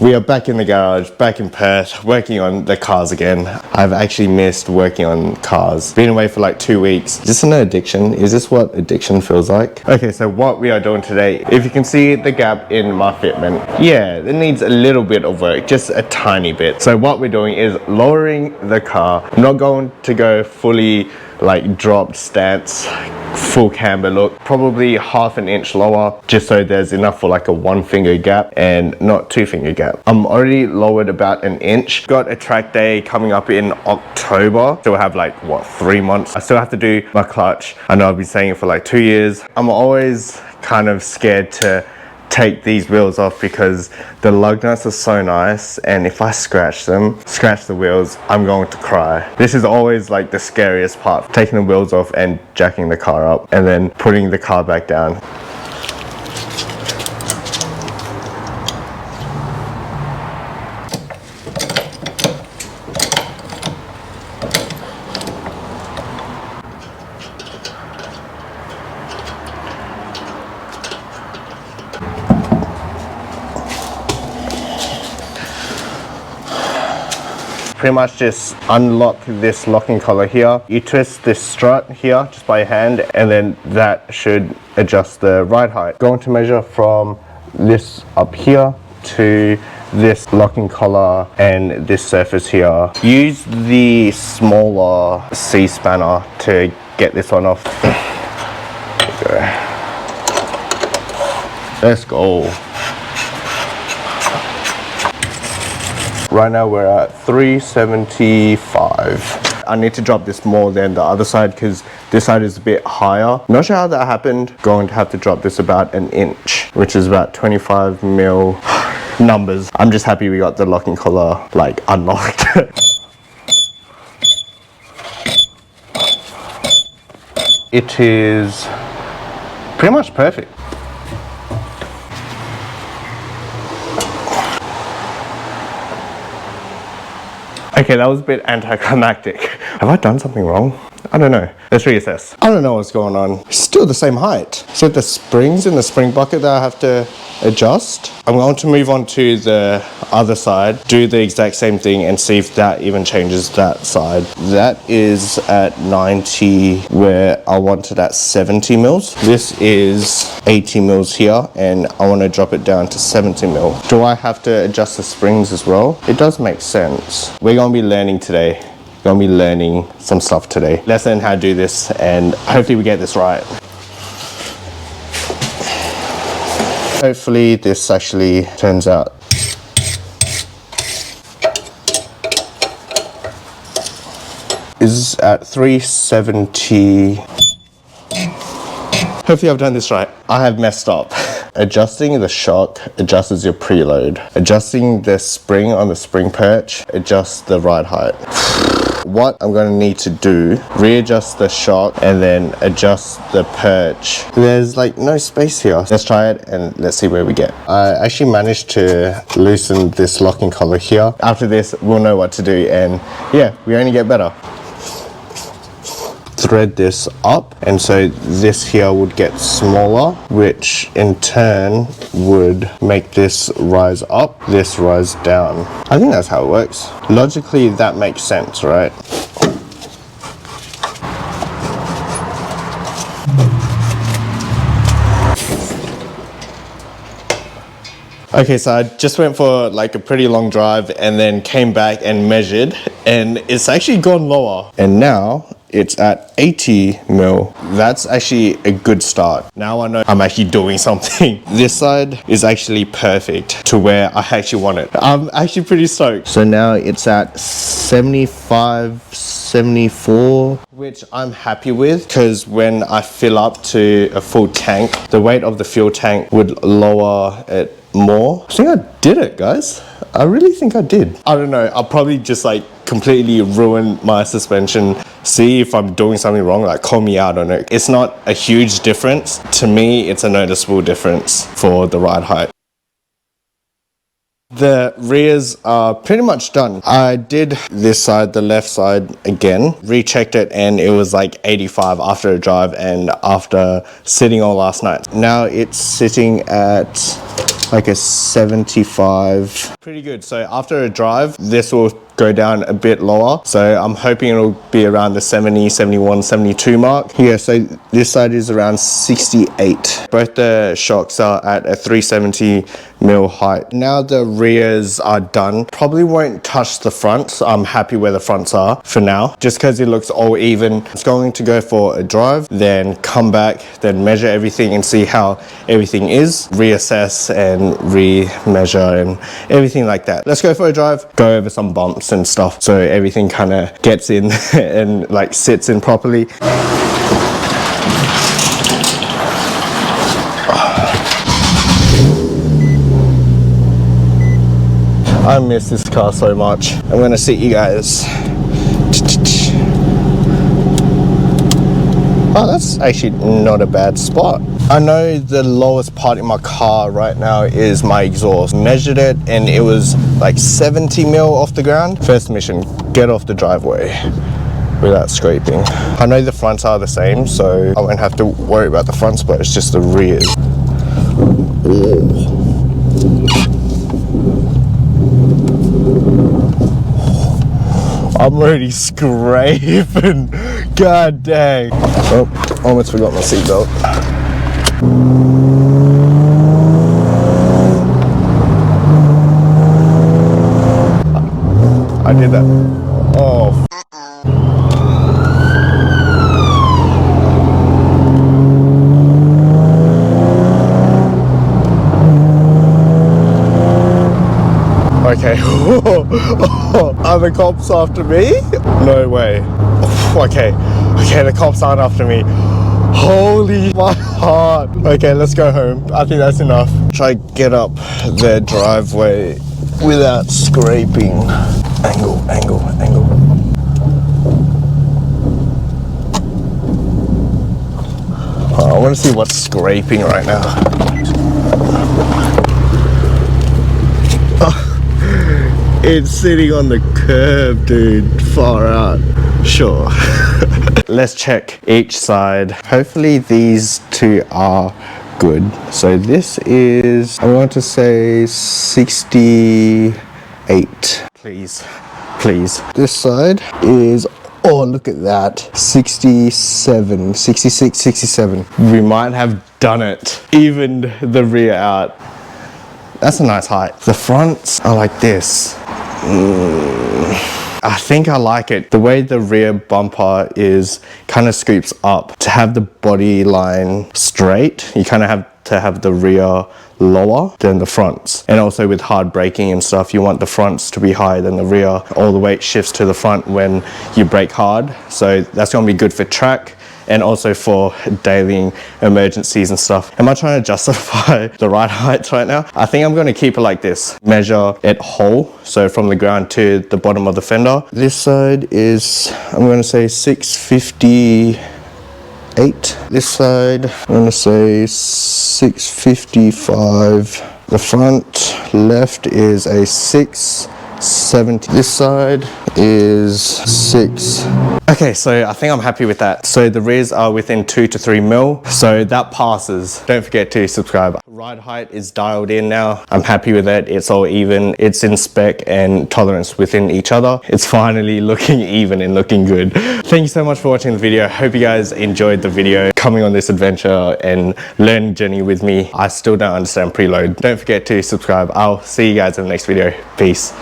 We are back in the garage, back in Perth, working on the cars again. I've actually missed working on cars. Been away for like 2 weeks. Is this an addiction? Is this what addiction feels like? Okay, so what we are doing today, if you can see the gap in my fitment, yeah, it needs a little bit of work, just a tiny bit. So what we're doing is lowering the car. I'm not going to go fully like dropped stance, full camber look, probably half an inch lower, just so there's enough for like a 1 finger gap and not 2 finger gap. I'm already lowered about an inch. Got a track day coming up in October. Still have like, what, 3 months. I still have to do my clutch. I know I've been saying it for like 2 years. I'm always kind of scared to take these wheels off because the lug nuts are so nice, and if I scratch the wheels, I'm going to cry. This is always like the scariest part, taking the wheels off and jacking the car up and then putting the car back down. Pretty much just unlock this locking collar here. You twist this strut here just by your hand, and then that should adjust the ride height. Going to measure from this up here to this locking collar and this surface here. Use the smaller C spanner to get this one off. There we go. Let's go. Right now we're at 375. I need to drop this more than the other side because this side is a bit higher. Not sure how that happened. Going to have to drop this about an inch, which is about 25 mil. Numbers. I'm just happy we got the locking collar like unlocked. It is pretty much perfect. Okay, that was a bit anticlimactic. Have I done something wrong? I don't know. Let's reassess. I don't know what's going on. Still the same height. So the springs in the spring bucket that I have to adjust. I'm going to move on to the other side, do the exact same thing and see if that even changes that side. That is at 90 where I want it at 70 mils. This is 80 mils here and I want to drop it down to 70 mil. Do I have to adjust the springs as well? It does make sense. We're going to be learning today. Gonna be learning some stuff today. Let's learn how to do this and hopefully we get this right. Hopefully this actually turns out. Is at 370. Hopefully I've done this right. I have messed up. Adjusting the shock adjusts your preload. Adjusting the spring on the spring perch adjusts the ride height. What I'm going to need to do, readjust the shock and then adjust the perch. There's like no space here. Let's try it and let's see where we get. I actually managed to loosen this locking collar here. After this, we'll know what to do and yeah, we only get better. Thread this up and so this here would get smaller, which in turn would make this rise up, this rise down. I think that's how it works. Logically that makes sense, right? Okay, so I just went for like a pretty long drive and then came back and measured and it's actually gone lower. And now it's at 80 mil. That's actually a good start. Now I know I'm actually doing something. This side is actually perfect to where I actually want it. I'm actually pretty stoked. So now it's at 75, 74, which I'm happy with because when I fill up to a full tank, the weight of the fuel tank would lower it more. I think I did it, guys. I really think I did. I don't know. I'll probably just like completely ruin my suspension. See if I'm doing something wrong, like call me out on it. It's not a huge difference. To me, it's a noticeable difference for the ride height. The rears are pretty much done. I did this side, the left side again, rechecked it and it was like 85 after a drive and after sitting all last night. Now it's sitting at like a 75. Pretty good. So after a drive, this will go down a bit lower. So I'm hoping it'll be around the 70, 71, 72 mark. Yeah, so this side is around 68. Both the shocks are at a 370 mil height. Now the rears are done. Probably won't touch the fronts. I'm happy where the fronts are for now, just because it looks all even. It's going to go for a drive, then come back, then measure everything and see how everything is, reassess and re-measure and everything like that. Let's go for a drive, go over some bumps and stuff so everything kind of gets in and like sits in properly. I miss this car so much. I'm gonna sit you guys. Oh, that's actually not a bad spot. I know the lowest part in my car right now is my exhaust. Measured it and it was like 70 mil off the ground. First mission, get off the driveway without scraping. I know the fronts are the same, so I won't have to worry about the fronts, but it's just the rears. Oh. I'm already scraping. God dang. Oh, almost forgot my seatbelt. I did that. Oh. Okay. Are the cops after me? No way. Okay. Okay, the cops aren't after me. Holy my heart. Okay, let's go home. I think that's enough. Try to get up the driveway without scraping. Angle, angle, angle. Oh, I want to see what's scraping right now. It's sitting on the curb, dude. Far out. Sure. Let's check each side. Hopefully these two are good. So this is, I want to say 68. Please, please. This side is, oh, look at that. 67, 66, 67. We might have done it. Even the rear out. That's a nice height. The fronts are like this. I think I like it. The way the rear bumper is kind of scoops up. To have the body line straight, you kind of have to have the rear lower than the fronts. And also with hard braking and stuff, you want the fronts to be higher than the rear. All the weight shifts to the front when you brake hard. So that's going to be good for track and also for daily emergencies and stuff. Am I trying to justify the ride heights right now? I think I'm going to keep it like this. Measure it whole, so from the ground to the bottom of the fender. This side is, I'm going to say 658. This side, I'm going to say 655. The front left is a 670. This side is 6. Okay, so I think I'm happy with that. So the rears are within 2 to 3 mil, so that passes. Don't forget to subscribe. Ride height is dialed in now. I'm happy with it. It's all even. It's in spec and tolerance within each other. It's finally looking even and looking good. Thank you so much for watching the video. Hope you guys enjoyed the video, coming on this adventure and learning journey with me. I still don't understand preload. Don't forget to subscribe. I'll see you guys in the next video. Peace.